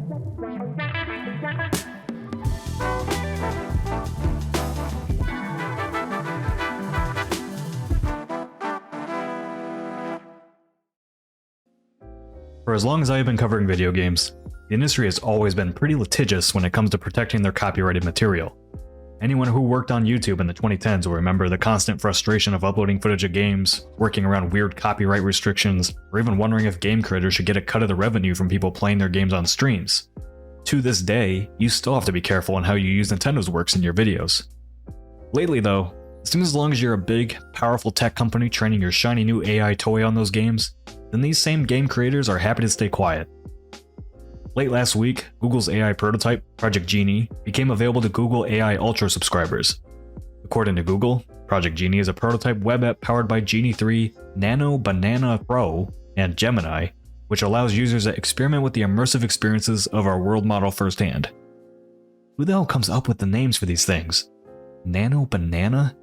For as long as I have been covering video games, the industry has always been pretty litigious when it comes to protecting their copyrighted material. Anyone who worked on YouTube in the 2010s will remember the constant frustration of uploading footage of games, working around weird copyright restrictions, or even wondering if game creators should get a cut of the revenue from people playing their games on streams. To this day, you still have to be careful on how you use Nintendo's works in your videos. Lately though, it seems as long as you're a big, powerful tech company training your shiny new AI toy on those games, then these same game creators are happy to stay quiet. Late last week, Google's AI prototype, Project Genie, became available to Google AI Ultra subscribers. According to Google, Project Genie is a prototype web app powered by Genie 3, Nano Banana Pro, and Gemini, which allows users to experiment with the immersive experiences of our world model firsthand. Who the hell comes up with the names for these things? Nano Banana?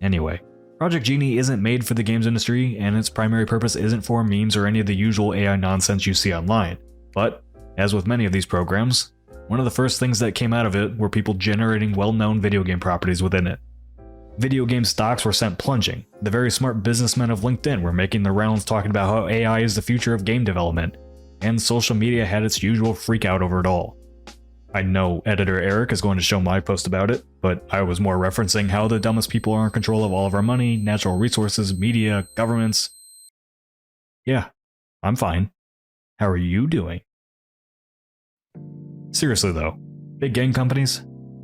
Anyway, Project Genie isn't made for the games industry, and its primary purpose isn't for memes or any of the usual AI nonsense you see online. But, as with many of these programs, one of the first things that came out of it were people generating well-known video game properties within it. Video game stocks were sent plunging. The very smart businessmen of LinkedIn were making the rounds talking about how AI is the future of game development, and social media had its usual freak out over it all. I know editor Eric is going to show my post about it, but I was more referencing how the dumbest people are in control of all of our money, natural resources, media, governments. Yeah, I'm fine. How are you doing? Seriously though, big game companies,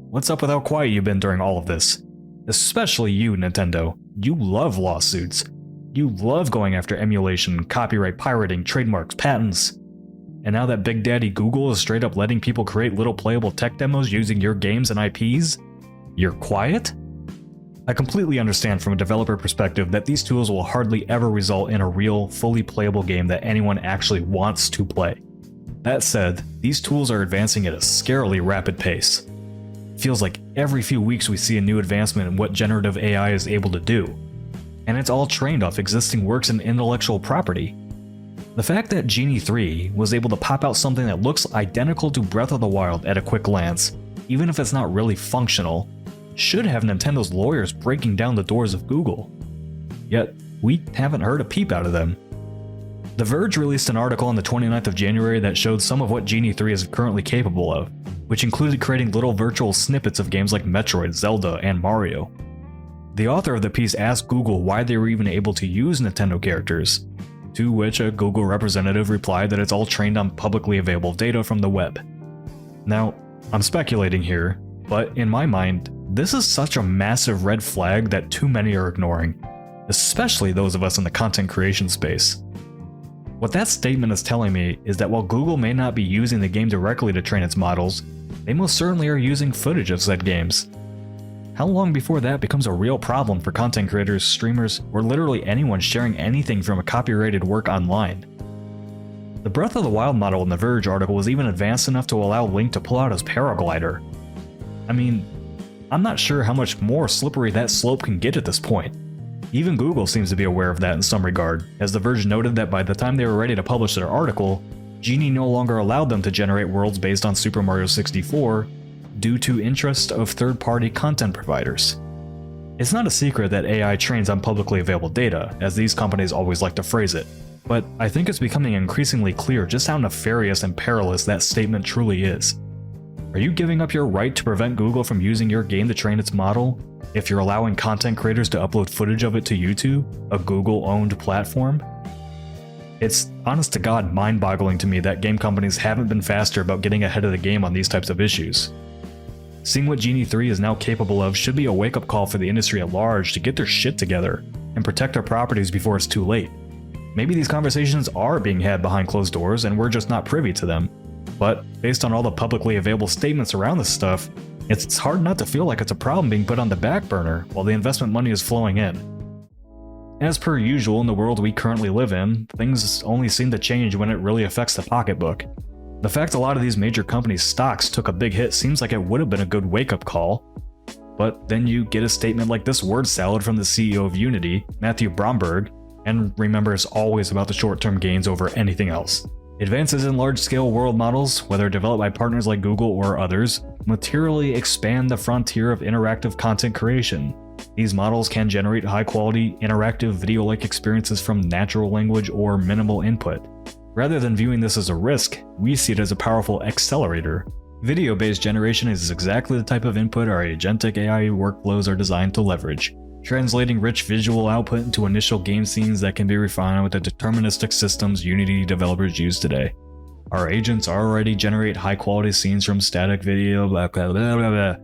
what's up with how quiet you've been during all of this? Especially you, Nintendo. You love lawsuits. You love going after emulation, copyright pirating, trademarks, patents. And now that Big Daddy Google is straight up letting people create little playable tech demos using your games and IPs, you're quiet? I completely understand from a developer perspective that these tools will hardly ever result in a real, fully playable game that anyone actually wants to play. That said, these tools are advancing at a scarily rapid pace. It feels like every few weeks we see a new advancement in what generative AI is able to do. And it's all trained off existing works and intellectual property. The fact that Genie 3 was able to pop out something that looks identical to Breath of the Wild at a quick glance, even if it's not really functional, should have Nintendo's lawyers breaking down the doors of Google. Yet, we haven't heard a peep out of them. The Verge released an article on the 29th of January that showed some of what Genie 3 is currently capable of, which included creating little virtual snippets of games like Metroid, Zelda, and Mario. The author of the piece asked Google why they were even able to use Nintendo characters, to which a Google representative replied that it's all trained on publicly available data from the web. Now, I'm speculating here, but in my mind, this is such a massive red flag that too many are ignoring, especially those of us in the content creation space. What that statement is telling me is that while Google may not be using the game directly to train its models, they most certainly are using footage of said games. How long before that becomes a real problem for content creators, streamers, or literally anyone sharing anything from a copyrighted work online? The Breath of the Wild model in the Verge article was even advanced enough to allow Link to pull out his paraglider. I mean, I'm not sure how much more slippery that slope can get at this point. Even Google seems to be aware of that in some regard, as The Verge noted that by the time they were ready to publish their article, Genie no longer allowed them to generate worlds based on Super Mario 64, due to interest of third-party content providers. It's not a secret that AI trains on publicly available data, as these companies always like to phrase it, but I think it's becoming increasingly clear just how nefarious and perilous that statement truly is. Are you giving up your right to prevent Google from using your game to train its model, if you're allowing content creators to upload footage of it to YouTube, a Google-owned platform? It's honest to God mind-boggling to me that game companies haven't been faster about getting ahead of the game on these types of issues. Seeing what Genie 3 is now capable of should be a wake-up call for the industry at large to get their shit together and protect our properties before it's too late. Maybe these conversations are being had behind closed doors and we're just not privy to them, but based on all the publicly available statements around this stuff, it's hard not to feel like it's a problem being put on the back burner while the investment money is flowing in. As per usual in the world we currently live in, things only seem to change when it really affects the pocketbook. The fact a lot of these major companies' stocks took a big hit seems like it would have been a good wake-up call, but then you get a statement like this word salad from the CEO of Unity, Matthew Bromberg, and remember it's always about the short-term gains over anything else. Advances in large-scale world models, whether developed by partners like Google or others, materially expand the frontier of interactive content creation. These models can generate high-quality, interactive video-like experiences from natural language or minimal input. Rather than viewing this as a risk, we see it as a powerful accelerator. Video-based generation is exactly the type of input our agentic AI workflows are designed to leverage, translating rich visual output into initial game scenes that can be refined with the deterministic systems Unity developers use today. Our agents already generate high-quality scenes from static video, blah, blah, blah, blah, blah.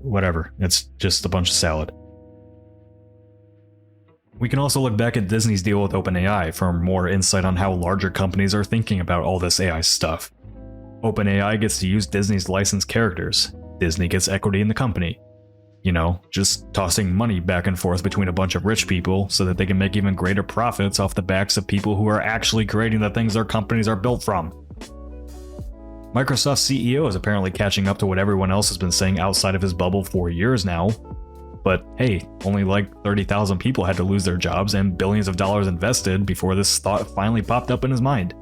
Whatever, it's just a bunch of salad. We can also look back at Disney's deal with OpenAI for more insight on how larger companies are thinking about all this AI stuff. OpenAI gets to use Disney's licensed characters. Disney gets equity in the company. You know, just tossing money back and forth between a bunch of rich people so that they can make even greater profits off the backs of people who are actually creating the things their companies are built from. Microsoft's CEO is apparently catching up to what everyone else has been saying outside of his bubble for years now. But hey, only like 30,000 people had to lose their jobs and billions of dollars invested before this thought finally popped up in his mind.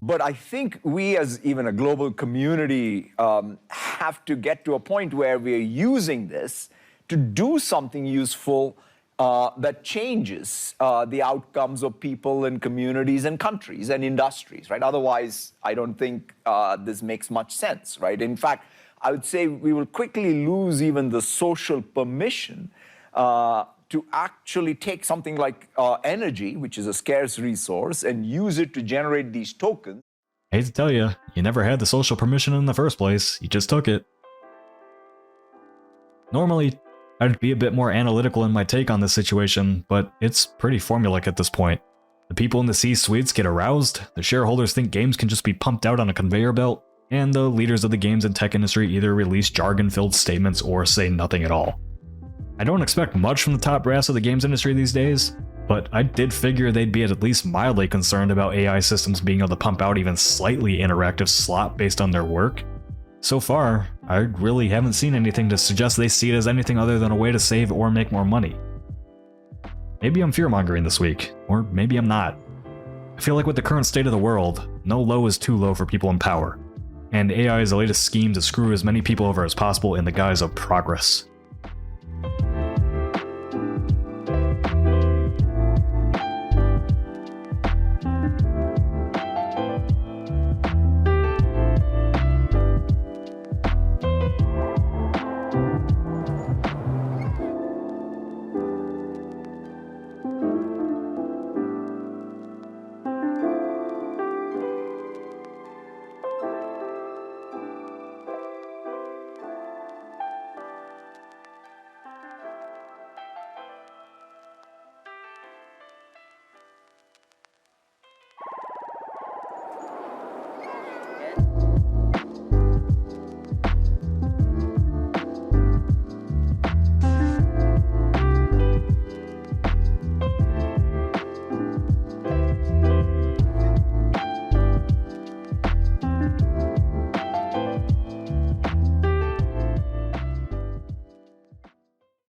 But I think we as even a global community have to get to a point where we're using this to do something useful that changes the outcomes of people and communities and countries and industries, right? Otherwise, I don't think this makes much sense, right? In fact, I would say we will quickly lose even the social permission to actually take something like energy, which is a scarce resource, and use it to generate these tokens. I hate to tell you, you never had the social permission in the first place, you just took it. Normally, I'd be a bit more analytical in my take on this situation, but it's pretty formulaic at this point. The people in the C-suites get aroused, the shareholders think games can just be pumped out on a conveyor belt, and the leaders of the games and tech industry either release jargon-filled statements or say nothing at all. I don't expect much from the top brass of the games industry these days, but I did figure they'd be at least mildly concerned about AI systems being able to pump out even slightly interactive slop based on their work. So far, I really haven't seen anything to suggest they see it as anything other than a way to save or make more money. Maybe I'm fear-mongering this week, or maybe I'm not. I feel like with the current state of the world, no low is too low for people in power, and AI is the latest scheme to screw as many people over as possible in the guise of progress.